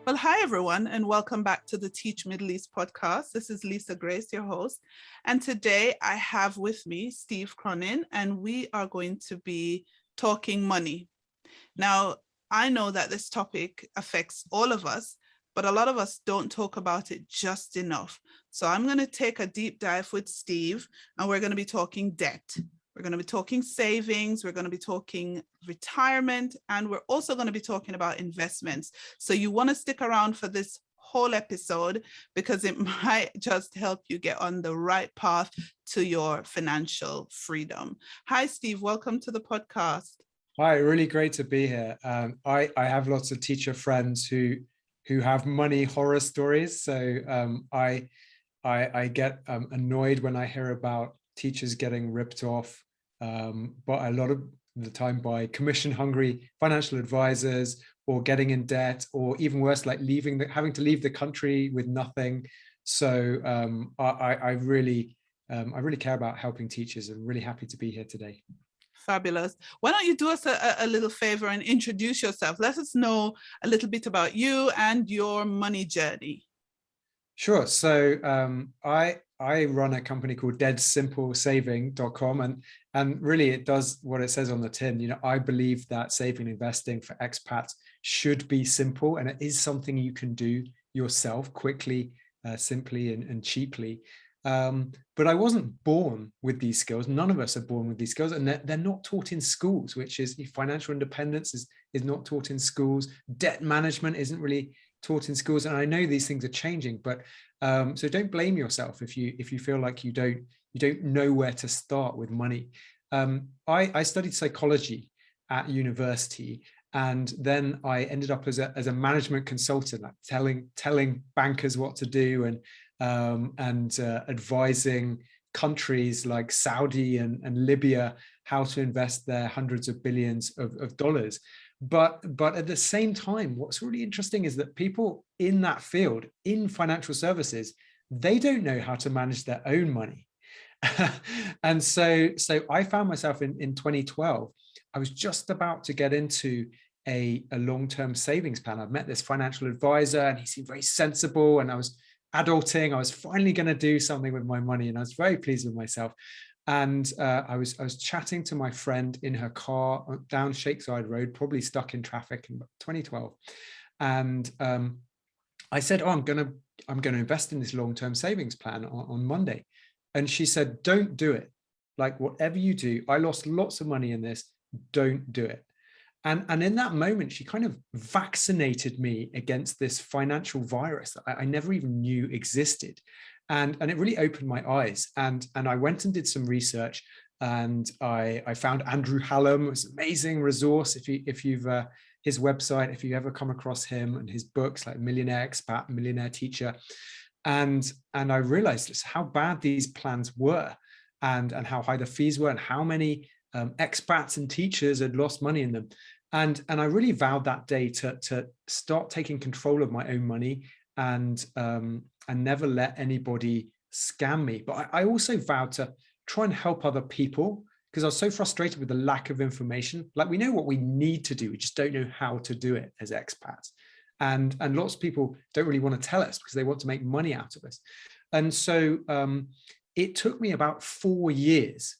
Well, hi, everyone, and welcome back to the Teach Middle East podcast. This is Lisa Grace, your host. And today I have with me Steve Cronin, and we are going to be talking money. Now, I know that this topic affects all of us, but a lot of us don't talk about it just enough. So I'm going to take a deep dive with Steve, and we're going to be talking debt. We're going to be talking savings. We're going to be talking retirement, and we're also going to be talking about investments. So you want to stick around for this whole episode because it might just help you get on the right path to your financial freedom. Hi, Steve. Welcome to the podcast. Hi, really great to be here. I have lots of teacher friends who have money horror stories. So I get annoyed when I hear about teachers getting ripped off, but a lot of the time by commission-hungry financial advisors, or getting in debt, or even worse, like having to leave the country with nothing. So I really care about helping teachers. I'm really happy to be here today. Fabulous. Why don't you do us a little favor and introduce yourself? Let us know a little bit about you and your money journey. Sure. So I run a company called deadsimplesaving.com, and really it does what it says on the tin. You know, I believe that saving and investing for expats should be simple, and it is something you can do yourself quickly, simply, and cheaply. But I wasn't born with these skills. None of us are born with these skills, and they're not taught in schools, which is financial independence is not taught in schools. Debt management isn't really taught in schools. And I know these things are changing, but so don't blame yourself if you feel like you don't know where to start with money. I studied psychology at university, and then I ended up as a management consultant, like telling bankers what to do, and advising countries like Saudi and Libya how to invest their hundreds of billions of dollars. But at the same time, what's really interesting is that people in that field, in financial services, they don't know how to manage their own money. And so I found myself in 2012, I was just about to get into a long-term savings plan. I've met this financial advisor, and he seemed very sensible, and I was adulting. I was finally going to do something with my money, and I was very pleased with myself. And I was chatting to my friend in her car down Shakeside Road, probably stuck in traffic in 2012. And I said, "Oh, I'm going to invest in this long-term savings plan on Monday." And she said, "Don't do it. Like, whatever you do, I lost lots of money in this. Don't do it." And in that moment, she kind of vaccinated me against this financial virus that I never even knew existed. And it really opened my eyes. And I went and did some research, and I found Andrew Hallam. It's an amazing resource. If you've his website, if you ever come across him and his books like Millionaire Expat, Millionaire Teacher. And I realized just how bad these plans were, and how high the fees were, and how many expats and teachers had lost money in them. And I really vowed that day to start taking control of my own money, and never let anybody scam me. But I also vowed to try and help other people, because I was so frustrated with the lack of information. Like, we know what we need to do, we just don't know how to do it as expats. And lots of people don't really want to tell us because they want to make money out of us. And so it took me about 4 years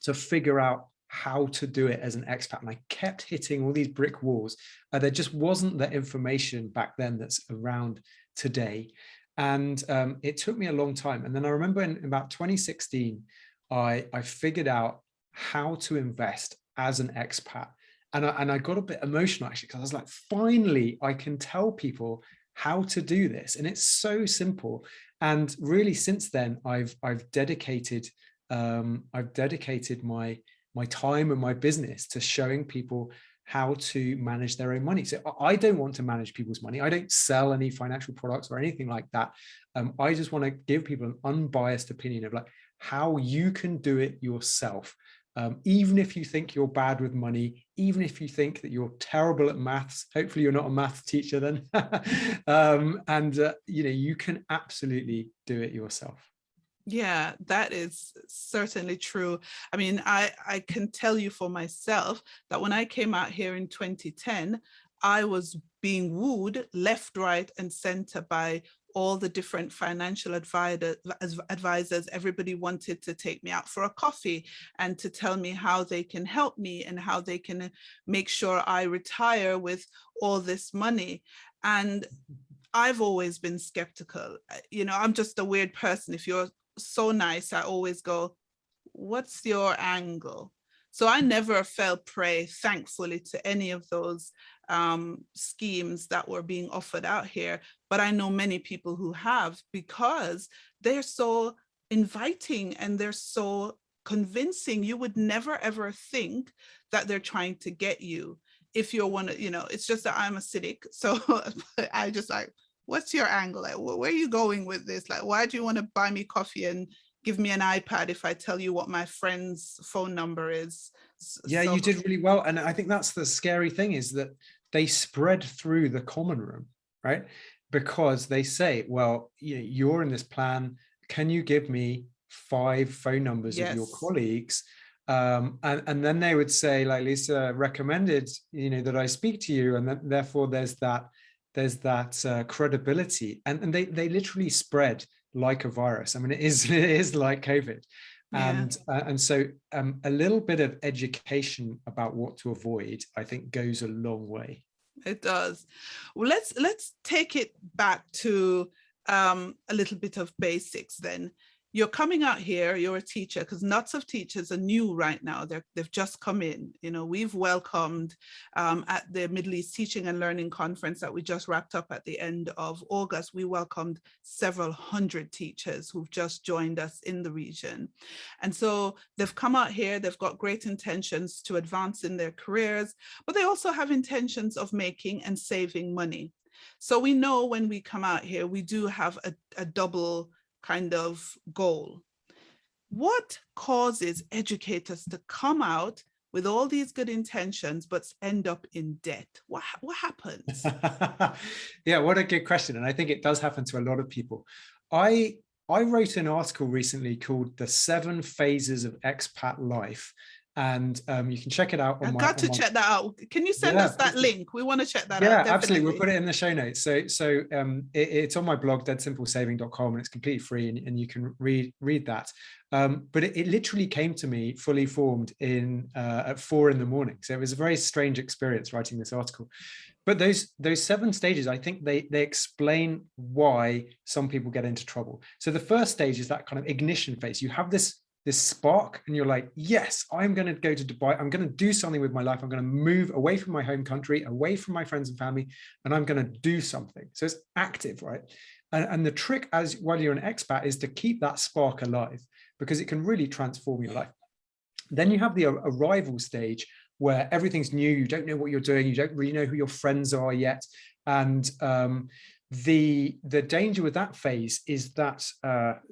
to figure out how to do it as an expat. And I kept hitting all these brick walls. There just wasn't the information back then that's around today. And it took me a long time. And then I remember in about 2016, I figured out how to invest as an expat. And I got a bit emotional, actually, because I was like, finally, I can tell people how to do this. And it's so simple. And really, since then, I've dedicated my time and my business to showing people how to manage their own money. So I don't want to manage people's money. I don't sell any financial products or anything like that. I just want to give people an unbiased opinion of like how you can do it yourself. Even if you think you're bad with money, even if you think that you're terrible at maths, hopefully you're not a math teacher then, you can absolutely do it yourself. Yeah, that is certainly true. I mean, I can tell you for myself that when I came out here in 2010, I was being wooed left, right, and center by all the different financial advisors. Everybody wanted to take me out for a coffee and to tell me how they can help me and how they can make sure I retire with all this money. And I've always been skeptical. You know, I'm just a weird person. If you're so nice, I always go, what's your angle? So I never fell prey, thankfully, to any of those schemes that were being offered out here. But I know many people who have, because they're so inviting and they're so convincing. You would never ever think that they're trying to get you. If you're one of, you know, it's just that I'm a cynic. So I just like, what's your angle? Like, where are you going with this? Like, why do you want to buy me coffee and give me an iPad if I tell you what my friend's phone number is? Yeah, So you did really well. And I think that's the scary thing, is that they spread through the common room, right? Because they say, well, you're in this plan. Can you give me 5 phone numbers of your yes, colleagues? And then they would say, like, Lisa recommended, that I speak to you. And then, therefore there's that credibility. And they literally spread like a virus. I mean, it is like COVID. yeah. And so a little bit of education about what to avoid, I think, goes a long way. It does. Well, let's take it back to a little bit of basics then. You're coming out here, you're a teacher, because lots of teachers are new right now. They've just come in. You know, we've welcomed at the Middle East Teaching and Learning Conference that we just wrapped up at the end of August, we welcomed several hundred teachers who've just joined us in the region. And so they've come out here, they've got great intentions to advance in their careers, but they also have intentions of making and saving money. So we know when we come out here, we do have a double kind of goal. What causes educators to come out with all these good intentions but end up in debt? What happens? Yeah, what a good question. And I think it does happen to a lot of people. I wrote an article recently called "The 7 Phases of Expat Life." And you can check it out on I've got to check that out. Can you send us that link? We want to check that out. Yeah, Definitely. absolutely. We'll put it in the show notes. So it's on my blog, deadsimplesaving.com, and it's completely free, and you can read that. But it literally came to me fully formed at 4 a.m. So it was a very strange experience writing this article. But those 7 stages, I think they explain why some people get into trouble. So the first stage is that kind of ignition phase. You have this spark, and you're like, yes, I'm going to go to Dubai. I'm going to do something with my life. I'm going to move away from my home country, away from my friends and family, and I'm going to do something. So it's active, right? And the trick, while you're an expat, is to keep that spark alive, because it can really transform your life. Then you have the arrival stage, where everything's new. You don't know what you're doing. You don't really know who your friends are yet. And the danger with that phase is that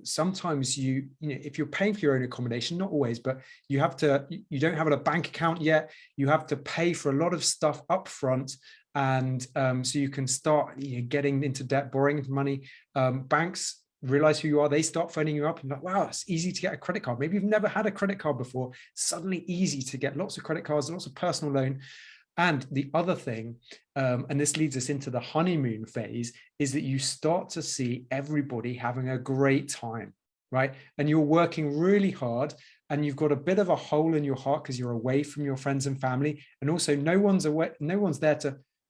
sometimes if you're paying for your own accommodation, not always, but you don't have a bank account yet. You have to pay for a lot of stuff up front. And so you can start getting into debt, borrowing money. Banks realize who you are. They start phoning you up and like, wow, it's easy to get a credit card. Maybe you've never had a credit card before. Suddenly easy to get lots of credit cards, lots of personal loan. And the other thing, and this leads us into the honeymoon phase, is that you start to see everybody having a great time, right? And you're working really hard, and you've got a bit of a hole in your heart because you're away from your friends and family. And also no one's there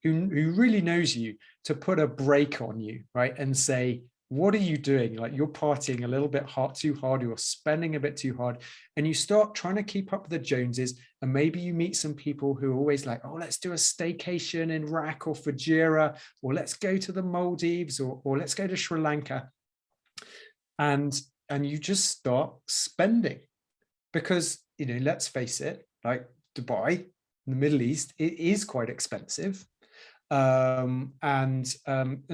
who really knows you, to put a brake on you, right? And say, what are you doing? Like, you're partying a little bit too hard, you're spending a bit too hard, and you start trying to keep up with the Joneses. And maybe you meet some people who are always like, oh, let's do a staycation in Iraq or Fujairah, or let's go to the Maldives, or let's go to Sri Lanka. And you just start spending, because, let's face it, like Dubai, the Middle East, it is quite expensive. And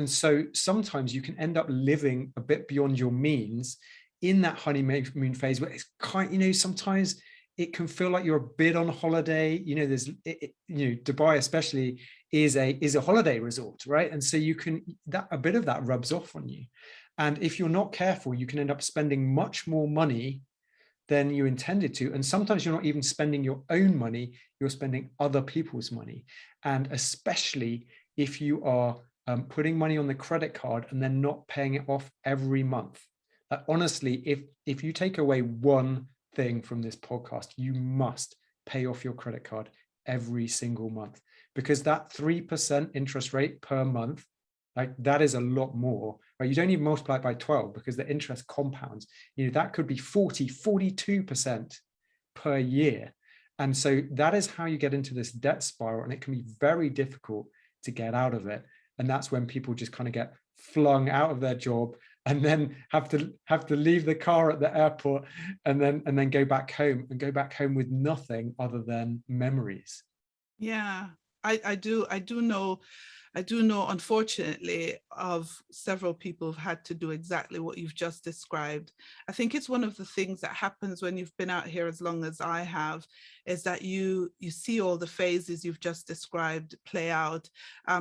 so sometimes you can end up living a bit beyond your means in that honeymoon phase, where it's sometimes it can feel like you're a bit on holiday. Dubai especially is a holiday resort, right? And so a bit of that rubs off on you. And if you're not careful, you can end up spending much more money than you intended to. And sometimes you're not even spending your own money, you're spending other people's money. And especially if you are putting money on the credit card and then not paying it off every month. Honestly, if you take away one thing from this podcast, you must pay off your credit card every single month, because that 3% interest rate per month, like that is a lot more, right? You don't even multiply it by 12 because the interest compounds. That could be 42% per year. And so that is how you get into this debt spiral, and it can be very difficult to get out of it. And that's when people just kind of get flung out of their job and then have to leave the car at the airport and then go back home with nothing other than memories. Yeah, I do know, unfortunately, of several people who've had to do exactly what you've just described. I think it's one of the things that happens when you've been out here as long as I have, is that you see all the phases you've just described play out.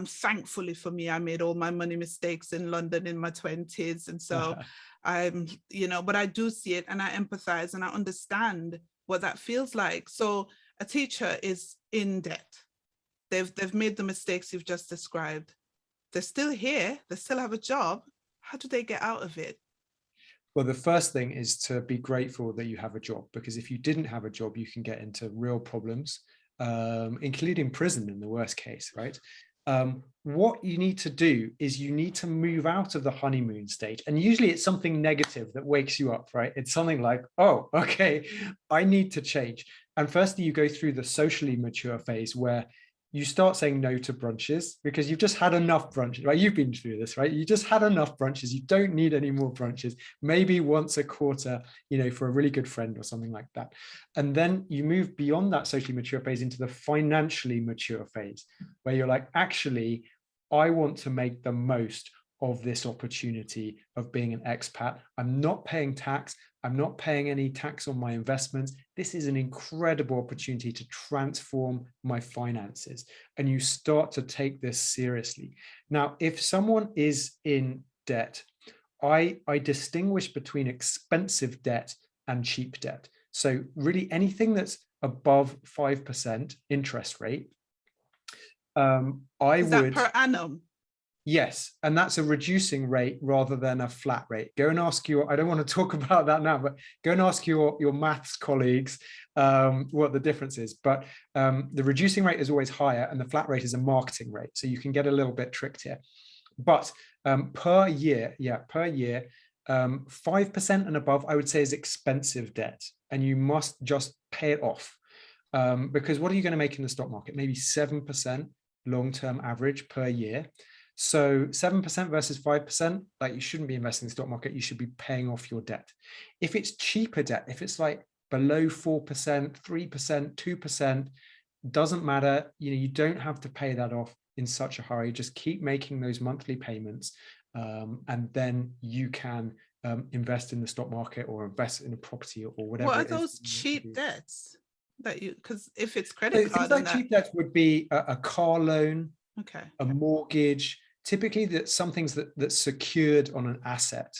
Thankfully for me, I made all my money mistakes in London in my 20s. And so but I do see it, and I empathize, and I understand what that feels like. So a teacher is in debt. They've made the mistakes you've just described. They're still here. They still have a job. How do they get out of it? Well, the first thing is to be grateful that you have a job, because if you didn't have a job, you can get into real problems, including prison in the worst case, right? What you need to do is you need to move out of the honeymoon stage. And usually it's something negative that wakes you up, right? It's something like, oh, okay, I need to change. And firstly, you go through the socially mature phase where you start saying no to brunches because you've just had enough brunches, right? You've been through this, right? You just had enough brunches. You don't need any more brunches, maybe once a quarter, for a really good friend or something like that. And then you move beyond that socially mature phase into the financially mature phase, where you're like, actually, I want to make the most of this opportunity of being an expat. I'm not paying tax. I'm not paying any tax on my investments. This is an incredible opportunity to transform my finances. And you start to take this seriously. Now, if someone is in debt, I distinguish between expensive debt and cheap debt. So really anything that's above 5% interest rate, Is that per annum? Yes, and that's a reducing rate rather than a flat rate. Go and ask I don't want to talk about that now, but go and ask your maths colleagues what the difference is. But the reducing rate is always higher, and the flat rate is a marketing rate. So you can get a little bit tricked here. But per year, 5% and above, I would say, is expensive debt, and you must just pay it off. Because what are you going to make in the stock market? Maybe 7% long-term average per year. So 7% versus 5%, like you shouldn't be investing in the stock market. You should be paying off your debt. If it's cheaper debt, if it's like below 4%, 3%, 2%, doesn't matter. You don't have to pay that off in such a hurry. Just keep making those monthly payments, and then you can invest in the stock market or invest in a property or whatever. What are those cheap debts that because if it's credit card, things like cheap debts would be a car loan, okay, a mortgage, typically some things that's secured on an asset.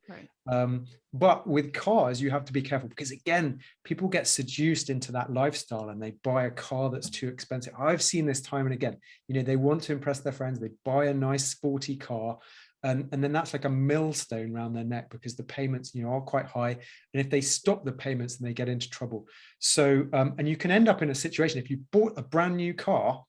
right. But with cars, you have to be careful, because again, people get seduced into that lifestyle and they buy a car that's too expensive. I've seen this time and again. They want to impress their friends. They buy a nice sporty car, and then that's like a millstone around their neck, because the payments, are quite high. And if they stop the payments, then they get into trouble. So, and you can end up in a situation, if you bought a brand new car,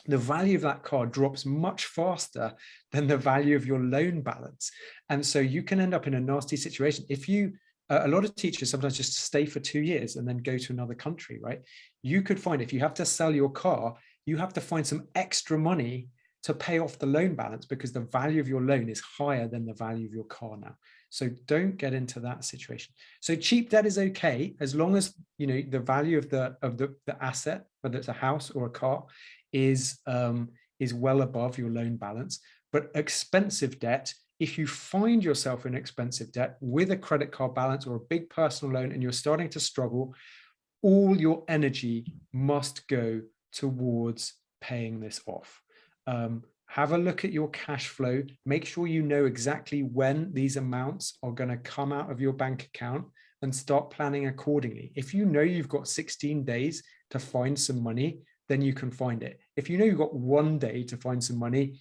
the value of that car drops much faster than the value of your loan balance. And so you can end up in a nasty situation. If a lot of teachers sometimes just stay for 2 years and then go to another country, right? You could find, if you have to sell your car, you have to find some extra money to pay off the loan balance, because the value of your loan is higher than the value of your car now. So don't get into that situation. So cheap debt is okay, as long as the value of the asset, whether it's a house or a car, is well above your loan balance. But expensive debt, if you find yourself in expensive debt with a credit card balance or a big personal loan and you're starting to struggle, all your energy must go towards paying this off. Have a look at your cash flow. Make sure you know exactly when these amounts are going to come out of your bank account and start planning accordingly. If you know you've got 16 days to find some money, then you can find it. If you know you've got 1 day to find some money,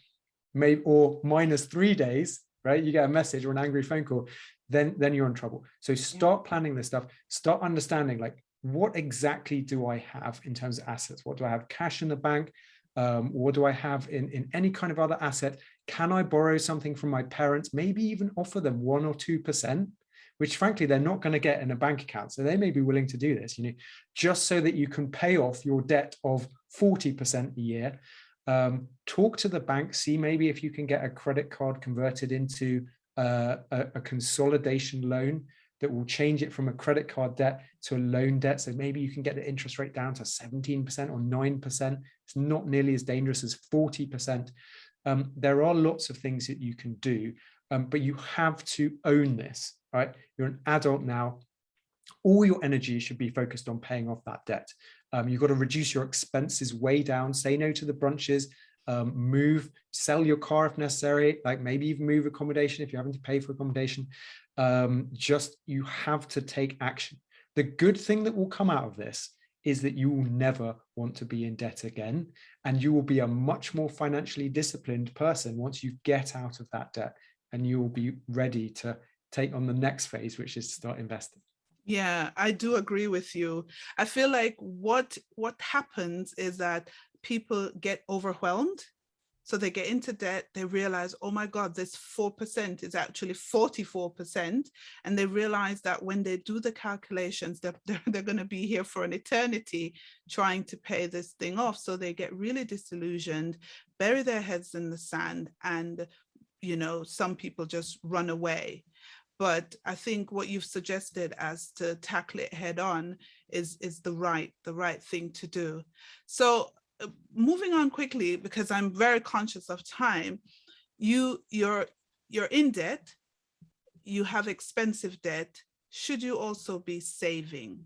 maybe, or minus 3 days, right? You get a message or an angry phone call, then you're in trouble. So start planning this stuff, start understanding, like, what exactly do I have in terms of assets? What do I have cash in the bank? What do I have in any kind of other asset? Can I borrow something from my parents? Maybe even offer them 1 or 2%, which frankly, they're not going to get in a bank account. So they may be willing to do this, just so that you can pay off your debt of 40% a year. Talk to the bank, see maybe if you can get a credit card converted into a consolidation loan that will change it from a credit card debt to a loan debt. So maybe you can get the interest rate down to 17% or 9%. It's not nearly as dangerous as 40%. There are lots of things that you can do, but you have to own this, right? You're an adult now. All your energy should be focused on paying off that debt. You've got to reduce your expenses way down, say no to the brunches, sell your car if necessary, like maybe even move accommodation if you're having to pay for accommodation. You have to take action. The good thing that will come out of this is that you will never want to be in debt again, and you will be a much more financially disciplined person once you get out of that debt, and you will be ready to take on the next phase, which is to start investing. Yeah, I do agree with you. I feel like what happens is that people get overwhelmed. So they get into debt, they realize, oh my God, this 4% is actually 44%. And they realize that when they do the calculations, they're going to be here for an eternity trying to pay this thing off. So they get really disillusioned, bury their heads in the sand, and, some people just run away. But I think what you've suggested as to tackle it head on is the right thing to do. So moving on quickly, because I'm very conscious of time, you're in debt, you have expensive debt. Should you also be saving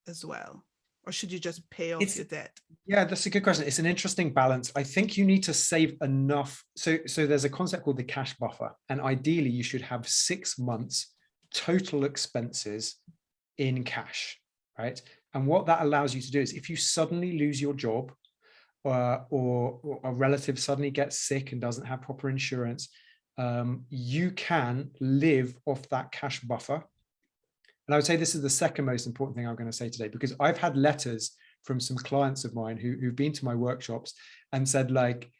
as well? Or should you just pay off your debt? Yeah, that's a good question. It's an interesting balance. I think you need to save enough. So there's a concept called the cash buffer. And ideally, you should have 6 months total expenses in cash, right? And what that allows you to do is, if you suddenly lose your job, or a relative suddenly gets sick and doesn't have proper insurance, you can live off that cash buffer. And I would say this is the second most important thing I'm going to say today, because I've had letters from some clients of mine who've been to my workshops and said, like,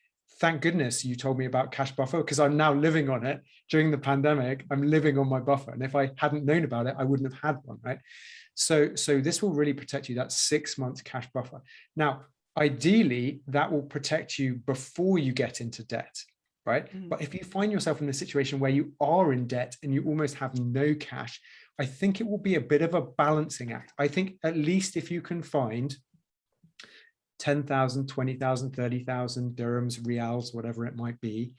thank goodness you told me about cash buffer, because I'm now living on it. During the pandemic, I'm living on my buffer. And if I hadn't known about it, I wouldn't have had one, right? So this will really protect you, that 6 months cash buffer. Now, ideally, that will protect you before you get into debt, right? But if you find yourself in a situation where you are in debt and you almost have no cash, I think it will be a bit of a balancing act. I think at least if you can find 10,000, 20,000, 30,000 dirhams, reals, whatever it might be,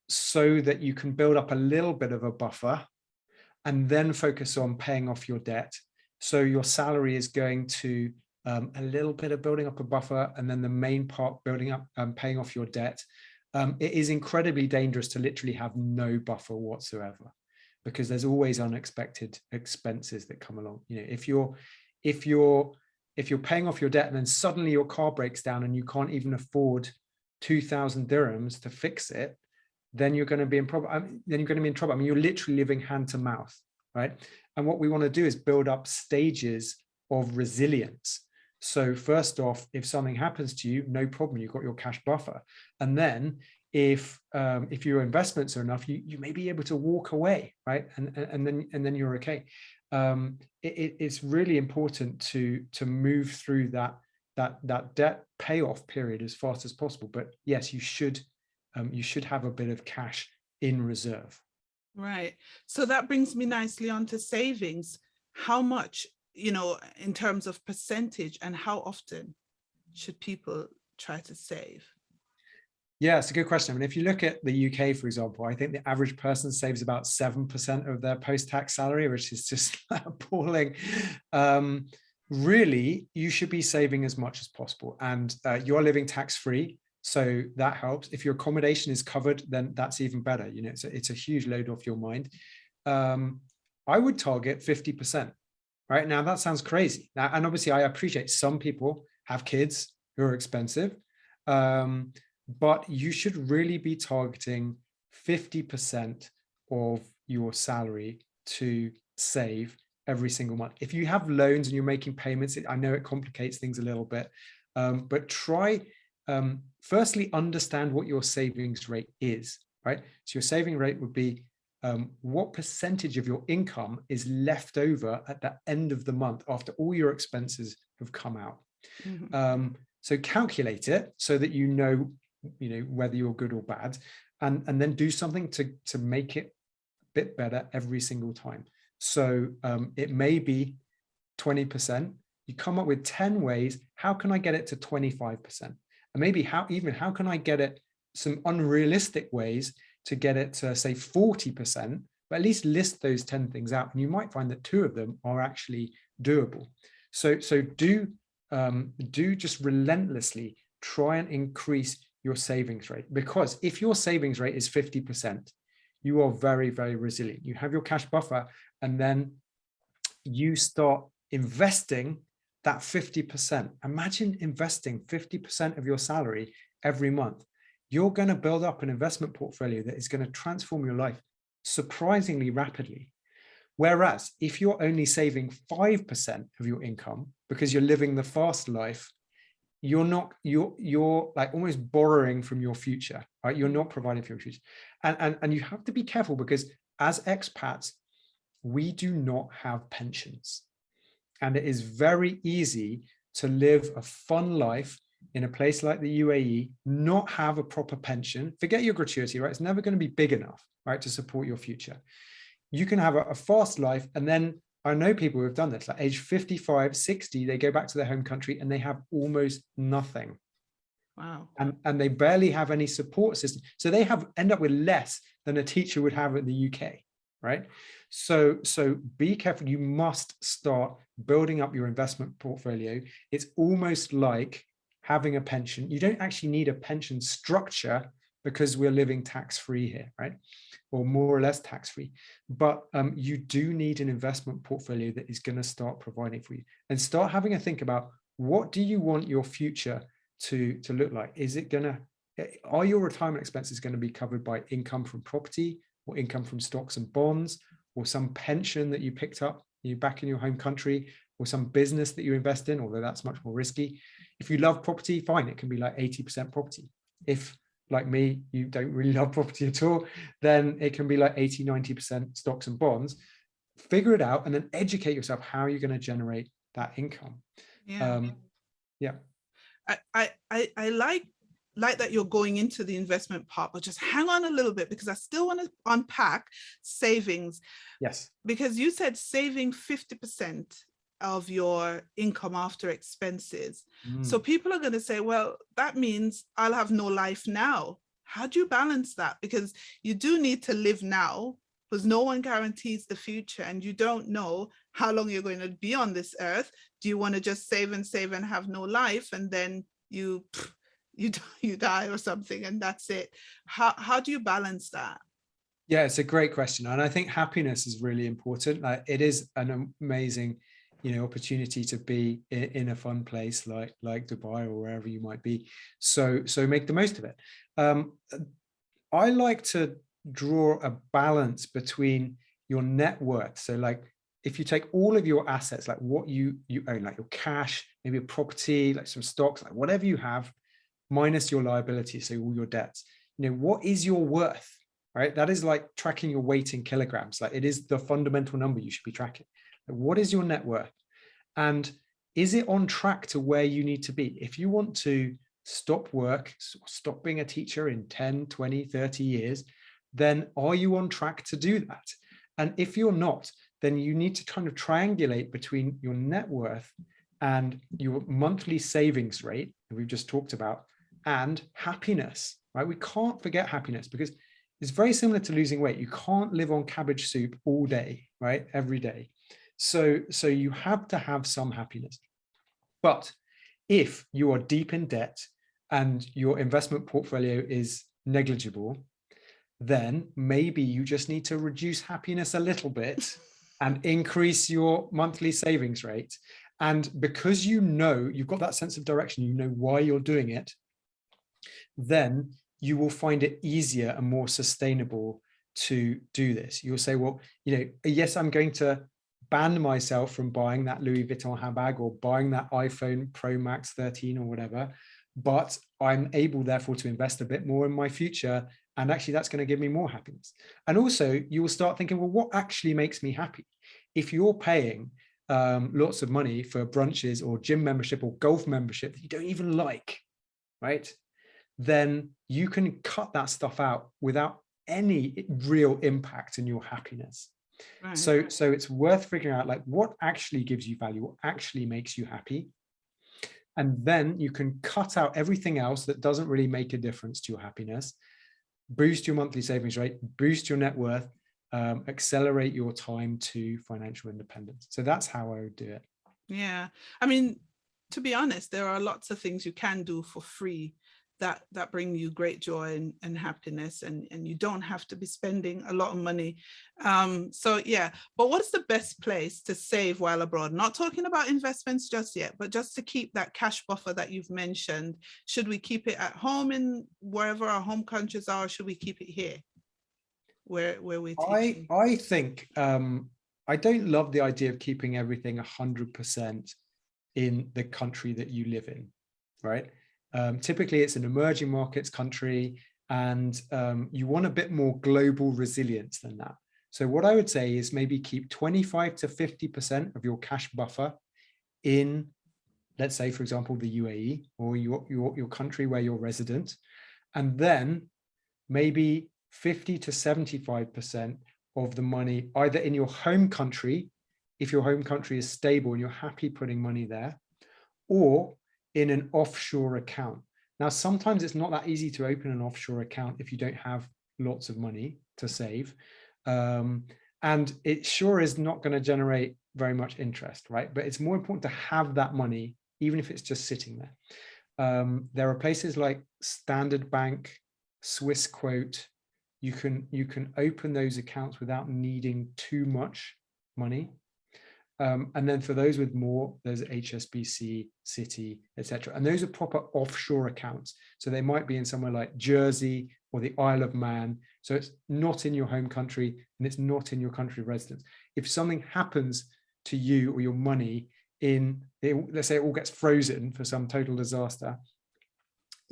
so that you can build up a little bit of a buffer and then focus on paying off your debt. So your salary is going to a little bit of building up a buffer, and then the main part building up, paying off your debt. It is incredibly dangerous to literally have no buffer whatsoever, because there's always unexpected expenses that come along. If you're paying off your debt and then suddenly your car breaks down and you can't even afford 2,000 dirhams to fix it, then you're going to be in trouble. I mean, you're literally living hand to mouth, right? And what we want to do is build up stages of resilience. So first off, if something happens to you, no problem, you've got your cash buffer. And then if your investments are enough, you may be able to walk away, right? And then you're okay. It's really important to move through that debt payoff period as fast as possible. But yes, you should have a bit of cash in reserve. Right. So that brings me nicely onto savings. How much, in terms of percentage, and how often should people try to save? Yeah, it's a good question. I mean, if you look at the UK, for example, I think the average person saves about 7% of their post-tax salary, which is just appalling. Really, you should be saving as much as possible. And you're living tax-free, so that helps. If your accommodation is covered, then that's even better. It's a huge load off your mind. I would target 50%. Right now, that sounds crazy. Now, and obviously, I appreciate some people have kids who are expensive, but you should really be targeting 50% of your salary to save every single month. If you have loans and you're making payments, I know it complicates things a little bit, but try firstly understand what your savings rate is, right? So your saving rate would be what percentage of your income is left over at the end of the month after all your expenses have come out. Mm-hmm. So calculate it so that you know whether you're good or bad, and then do something to make it a bit better every single time. So it may be 20%. You come up with 10 ways. How can I get it to 25%? And maybe how can I get it some unrealistic ways to get it to say 40%, but at least list those 10 things out. And you might find that 2 of them are actually doable. So do just relentlessly try and increase your savings rate, because if your savings rate is 50%, you are very, very resilient. You have your cash buffer, and then you start investing that 50%. Imagine investing 50% of your salary every month. You're going to build up an investment portfolio that is going to transform your life surprisingly rapidly. Whereas if you're only saving 5% of your income because you're living the fast life, you're like almost borrowing from your future, right? You're not providing for your future. And you have to be careful, because as expats, we do not have pensions. And it is very easy to live a fun life in a place like the UAE, not have a proper pension, forget your gratuity, right? It's never going to be big enough, right, to support your future. You can have a fast life, and then I know people who have done this, like age 55, 60, they go back to their home country and they have almost nothing. Wow. And they barely have any support system. So they end up with less than a teacher would have in the UK, right? So be careful. You must start building up your investment portfolio. It's almost like having a pension. You don't actually need a pension structure because we're living tax-free here, right? Or more or less tax-free. But you do need an investment portfolio that is going to start providing for you, and start having a think about, what do you want your future to look like? Are your retirement expenses going to be covered by income from property, or income from stocks and bonds, or some pension that you picked up back in your home country, or some business that you invest in, although that's much more risky? If you love property, fine, it can be like 80% property. If, like me, you don't really love property at all, then it can be like 80, 90% stocks and bonds. Figure it out and then educate yourself how you're going to generate that income. Yeah. I like that you're going into the investment part, but just hang on a little bit, because I still want to unpack savings. Yes. Because you said saving 50% of your income after expenses. So people are going to say, well, that means I'll have no life now. How do you balance that? Because you do need to live now, because no one guarantees the future, and you don't know how long you're going to be on this earth. Do you want to just save and have no life, and then you die or something, and that's it? How do you balance that? Yeah, it's a great question. And I think happiness is really important. It is an amazing, opportunity to be in a fun place like Dubai or wherever you might be. So make the most of it. I like to draw a balance between your net worth. So like, if you take all of your assets, like what you own, like your cash, maybe a property, like some stocks, like whatever you have, minus your liabilities, so all your debts, what is your worth, right? That is like tracking your weight in kilograms. Like, it is the fundamental number you should be tracking. Like, what is your net worth? And is it on track to where you need to be? If you want to stop work, stop being a teacher in 10, 20, 30 years, then are you on track to do that? And if you're not, then you need to kind of triangulate between your net worth and your monthly savings rate that we've just talked about, and happiness, right? We can't forget happiness, because it's very similar to losing weight. You can't live on cabbage soup all day, right? Every day. So you have to have some happiness. But if you are deep in debt and your investment portfolio is negligible, then maybe you just need to reduce happiness a little bit and increase your monthly savings rate. And because you know, you've got that sense of direction, you know why you're doing it, then you will find it easier and more sustainable to do this. You'll say, well, yes, I'm going to ban myself from buying that Louis Vuitton handbag or buying that iPhone Pro Max 13 or whatever, but I'm able therefore to invest a bit more in my future. And actually that's going to give me more happiness. And also you will start thinking, well, what actually makes me happy? If you're paying lots of money for brunches or gym membership or golf membership that you don't even like, right? Then you can cut that stuff out without any real impact in your happiness. Right. So it's worth figuring out like what actually gives you value, what actually makes you happy. And then you can cut out everything else that doesn't really make a difference to your happiness, boost your monthly savings rate, boost your net worth, accelerate your time to financial independence. So that's how I would do it. Yeah. I mean, to be honest, there are lots of things you can do for free that bring you great joy and happiness, and you don't have to be spending a lot of money. So yeah, but what's the best place to save while abroad? Not talking about investments just yet, but just to keep that cash buffer that you've mentioned. Should we keep it at home in wherever our home countries are, or should we keep it here where we're teaching? I think I don't love the idea of keeping everything 100% in the country that you live in, right? Typically it's an emerging markets country, and you want a bit more global resilience than that. So what I would say is maybe keep 25 to 50% of your cash buffer in, let's say, for example, the UAE or your country where you're resident, and then maybe 50 to 75% of the money either in your home country, if your home country is stable and you're happy putting money there, or in an offshore account. Now, sometimes it's not that easy to open an offshore account if you don't have lots of money to save. And it sure is not going to generate very much interest, right? But it's more important to have that money, even if it's just sitting there. There are places like Standard Bank, Swiss Quote. You can open those accounts without needing too much money. And then for those with more, there's HSBC, Citi, etc. And those are proper offshore accounts. So they might be in somewhere like Jersey or the Isle of Man. So it's not in your home country and it's not in your country of residence. If something happens to you or your money let's say it all gets frozen for some total disaster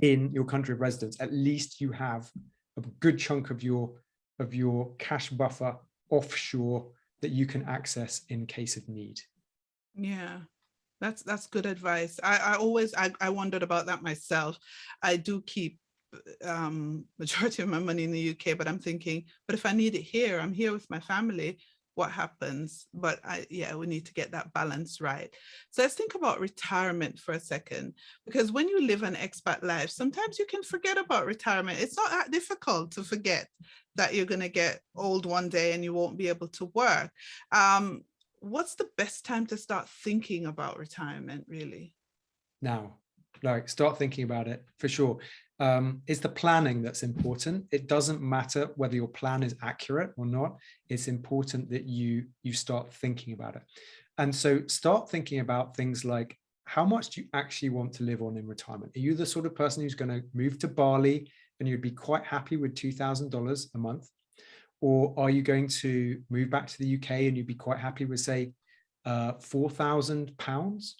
in your country of residence, at least you have a good chunk of your cash buffer offshore that you can access in case of need. Yeah, that's good advice. I wondered about that myself. I do keep majority of my money in the UK, but I'm thinking, but if I need it here, I'm here with my family, what happens? But we need to get that balance right. So let's think about retirement for a second, because when you live an expat life, sometimes you can forget about retirement. It's not that difficult to forget that you're going to get old one day and you won't be able to work. What's the best time to start thinking about retirement, really? Now, like, start thinking about it for sure. It's the planning that's important. It doesn't matter whether your plan is accurate or not. It's important that you start thinking about it. And so start thinking about things like, how much do you actually want to live on in retirement? Are you the sort of person who's going to move to Bali and you'd be quite happy with $2,000 a month? Or are you going to move back to the UK and you'd be quite happy with, say, £4,000?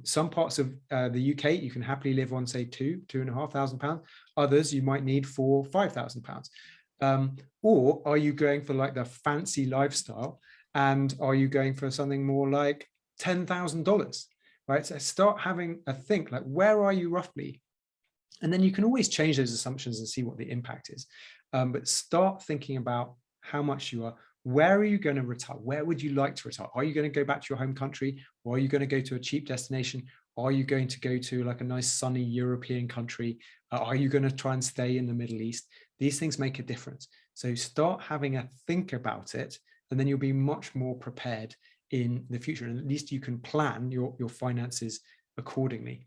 Some parts of the UK you can happily live on, say, £2,500. Others you might need for £5,000. Or are you going for like the fancy lifestyle, and are you going for something more like $10,000? Right? So start having a think, like, where are you roughly? And then you can always change those assumptions and see what the impact is. But start thinking about how much you are. Where are you going to retire? Where would you like to retire? Are you going to go back to your home country, or are you going to go to a cheap destination? Are you going to go to like a nice sunny European country? Are you going to try and stay in the Middle East? These things make a difference. So start having a think about it, and then you'll be much more prepared in the future. And at least you can plan your finances accordingly.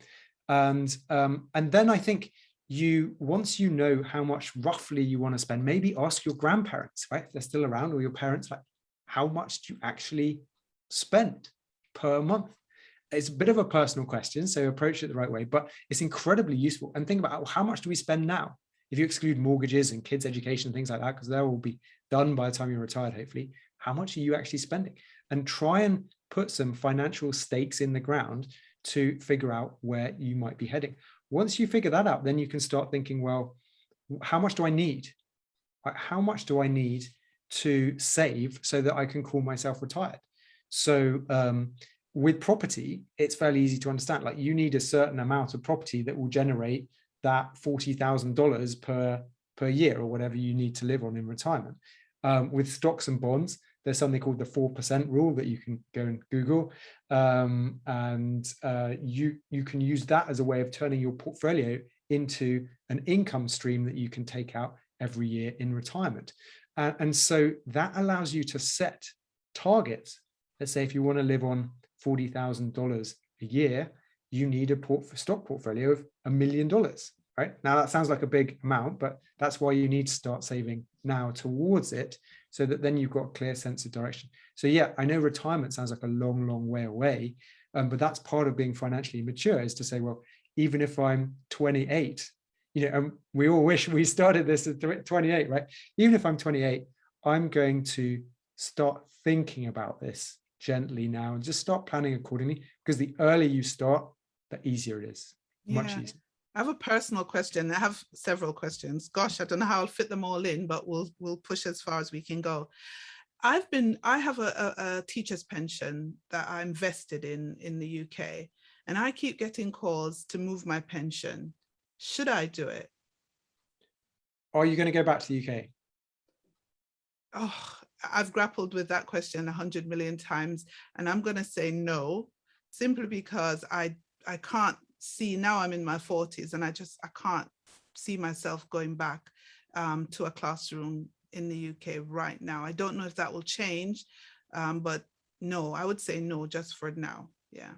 And then I think once you know how much roughly you want to spend, maybe ask your grandparents, right, if they're still around, or your parents, like, how much do you actually spend per month? It's a bit of a personal question, so approach it the right way, but it's incredibly useful. And think about how much do we spend now? If you exclude mortgages and kids' education and things like that, because they'll all be done by the time you're retired, hopefully, how much are you actually spending? And try and put some financial stakes in the ground to figure out where you might be heading. Once you figure that out, then you can start thinking, well, how much do I need? How much do I need to save so that I can call myself retired? So with property, it's fairly easy to understand. Like, you need a certain amount of property that will generate that $40,000 per year, or whatever you need to live on in retirement. With stocks and bonds, there's something called the 4% rule that you can go and Google. You can use that as a way of turning your portfolio into an income stream that you can take out every year in retirement. And so that allows you to set targets. Let's say if you want to live on $40,000 a year, you need a stock portfolio of $1 million, right? Now that sounds like a big amount, but that's why you need to start saving now towards it, so that then you've got a clear sense of direction. So yeah, I know retirement sounds like a long, long way away, but that's part of being financially mature, is to say, well, even if I'm 28, we all wish we started this at 28, right? Even if I'm 28, I'm going to start thinking about this gently now and just start planning accordingly, because the earlier you start, the easier it is. Much easier. I have a personal question. I have several questions. Gosh, I don't know how I'll fit them all in, but we'll push as far as we can go. I have a teacher's pension that I'm vested in the UK, and I keep getting calls to move my pension. Should I do it? Are you going to go back to the UK? Oh, I've grappled with that question 100 million times, and I'm going to say no, simply because I can't see, now I'm in my 40s, and I can't see myself going back to a classroom in the UK right now. I don't know if that will change, but no, I would say no, just for now. Yeah.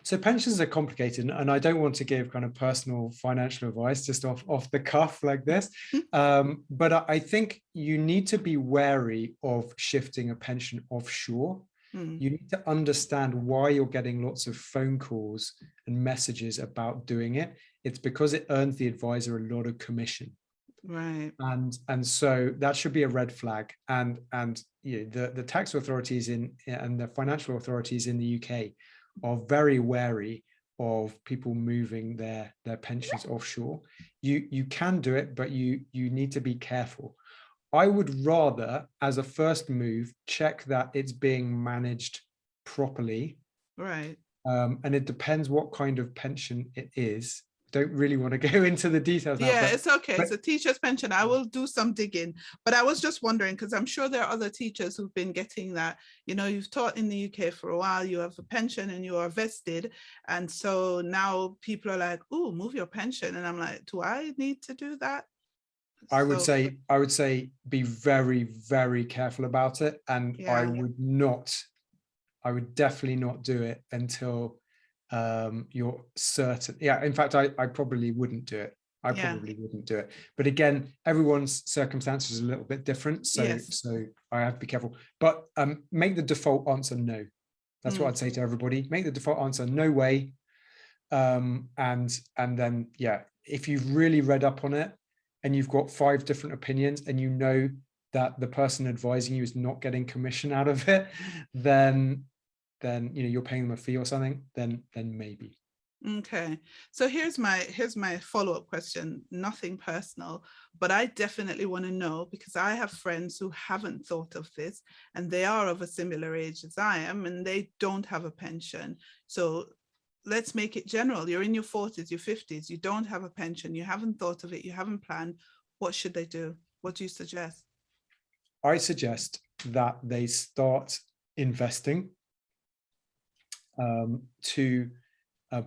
So pensions are complicated, and I don't want to give kind of personal financial advice just off the cuff like this. But I think you need to be wary of shifting a pension offshore. You need to understand why you're getting lots of phone calls and messages about doing it. It's because it earns the advisor a lot of commission. Right. And so that should be a red flag. And the tax authorities and the financial authorities in the UK are very wary of people moving their pensions offshore. You can do it, but you need to be careful. I would rather, as a first move, check that it's being managed properly. Right. And it depends what kind of pension it is. Don't really want to go into the details now. Yeah, it's okay. It's a teacher's pension. I will do some digging. But I was just wondering, because I'm sure there are other teachers who've been getting that. You've taught in the UK for a while, you have a pension and you are vested. And so now people are like, oh, move your pension. And I'm like, do I need to do that? I would say be very, very careful about it. And yeah. I would definitely not do it until you're certain. Yeah, in fact, I probably wouldn't do it. Probably wouldn't do it. But again, everyone's circumstances are a little bit different. So I have to be careful. But make the default answer no. That's what I'd say to everybody. Make the default answer no way. And then, yeah, if you've really read up on it and you've got 5 different opinions and you know that the person advising you is not getting commission out of it, then you're paying them a fee or something, then maybe. Okay, so here's my follow-up question. Nothing personal, but I definitely want to know, because I have friends who haven't thought of this, and they are of a similar age as I am, and they don't have a pension. So let's make it general. You're in your 40s, your 50s, you don't have a pension, you haven't thought of it, you haven't planned. What should they do? What do you suggest? I suggest that they start investing to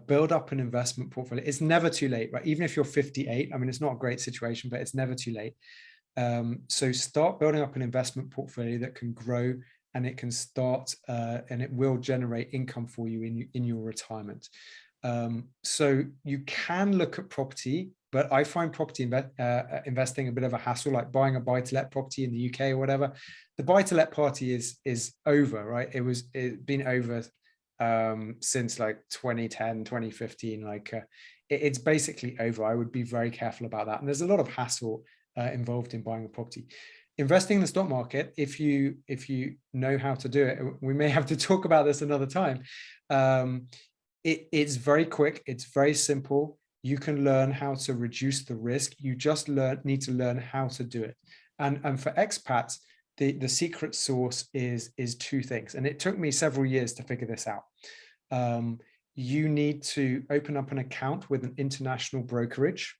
build up an investment portfolio. It's never too late, right? Even if you're 58, I mean, it's not a great situation, but it's never too late. So start building up an investment portfolio that can grow, and it can start and it will generate income for you in your retirement. So you can look at property, but I find property investing a bit of a hassle, like buying a buy-to-let property in the UK or whatever. The buy-to-let party is over, right? It's been over since like 2010, 2015. Like it's basically over. I would be very careful about that. And there's a lot of hassle involved in buying a property. Investing in the stock market, if you know how to do it, we may have to talk about this another time. It's very quick. It's very simple. You can learn how to reduce the risk. You just need to learn how to do it. And for expats, the secret sauce is two things. And it took me several years to figure this out. You need to open up an account with an international brokerage,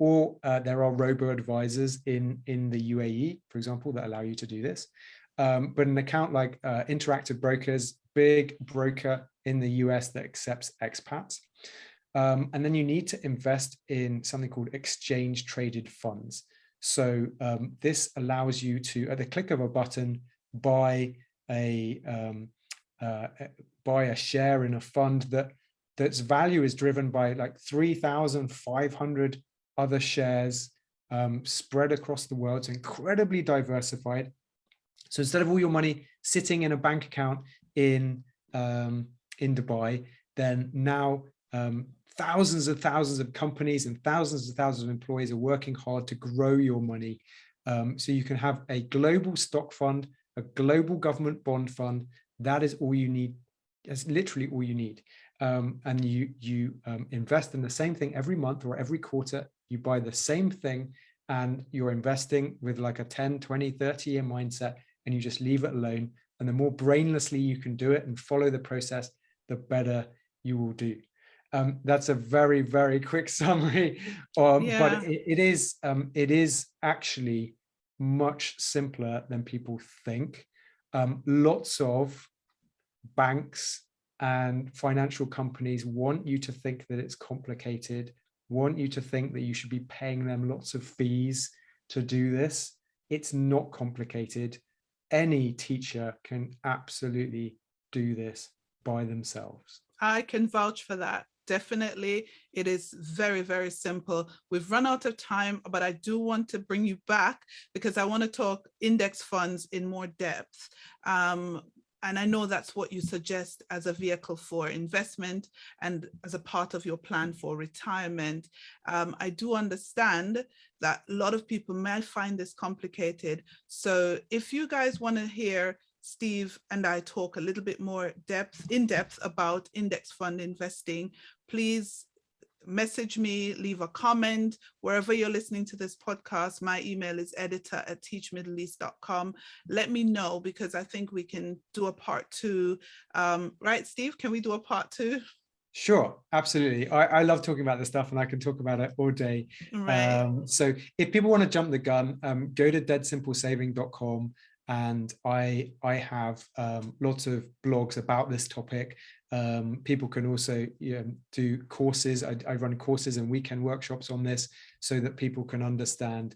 or there are robo-advisors in the UAE, for example, that allow you to do this. But an account like Interactive Brokers, big broker in the US that accepts expats. And then you need to invest in something called exchange traded funds. So this allows you to, at the click of a button, buy a share in a fund that's value is driven by like 3,500 other shares spread across the world. It's incredibly diversified. So instead of all your money sitting in a bank account in Dubai, then now thousands and thousands of companies and thousands of employees are working hard to grow your money. So you can have a global stock fund, a global government bond fund. That is all you need. That's literally all you need. And you invest in the same thing every month or every quarter. You buy the same thing and you're investing with like a 10, 20, 30-year mindset, and you just leave it alone. And the more brainlessly you can do it and follow the process, the better you will do. That's a very, very quick summary, but it is actually much simpler than people think. Lots of banks and financial companies want you to think that it's complicated, want you to think that you should be paying them lots of fees to do this. It's not complicated. Any teacher can absolutely do this by themselves. I can vouch for that. Definitely. It is very, very simple. We've run out of time, but I do want to bring you back because I want to talk index funds in more depth. And I know that's what you suggest as a vehicle for investment and as a part of your plan for retirement. I do understand that a lot of people may find this complicated. So if you guys want to hear Steve and I talk a little bit more in depth about index fund investing, please message me, leave a comment wherever you're listening to this podcast. My email is editor@teachmiddleeast.com. Let me know, because I think we can do a part 2. Right, Steve? Can we do a part 2? Sure, absolutely. I love talking about this stuff, and I can talk about it all day. Right. So if people want to jump the gun, go to deadsimplesaving.com. And I have lots of blogs about this topic. People can also do courses. I run courses and weekend workshops on this so that people can understand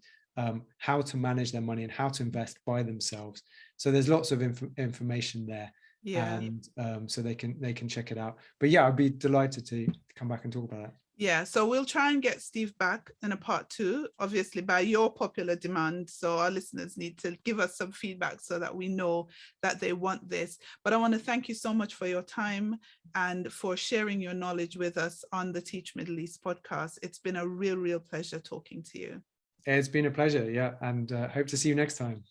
how to manage their money and how to invest by themselves. So there's lots of information there. Yeah. And so they can check it out. But yeah, I'd be delighted to come back and talk about it. Yeah, so we'll try and get Steve back in a part 2, obviously by your popular demand. So our listeners need to give us some feedback so that we know that they want this. But I want to thank you so much for your time and for sharing your knowledge with us on the Teach Middle East podcast. It's been a real pleasure talking to you. It's been a pleasure, yeah, and hope to see you next time.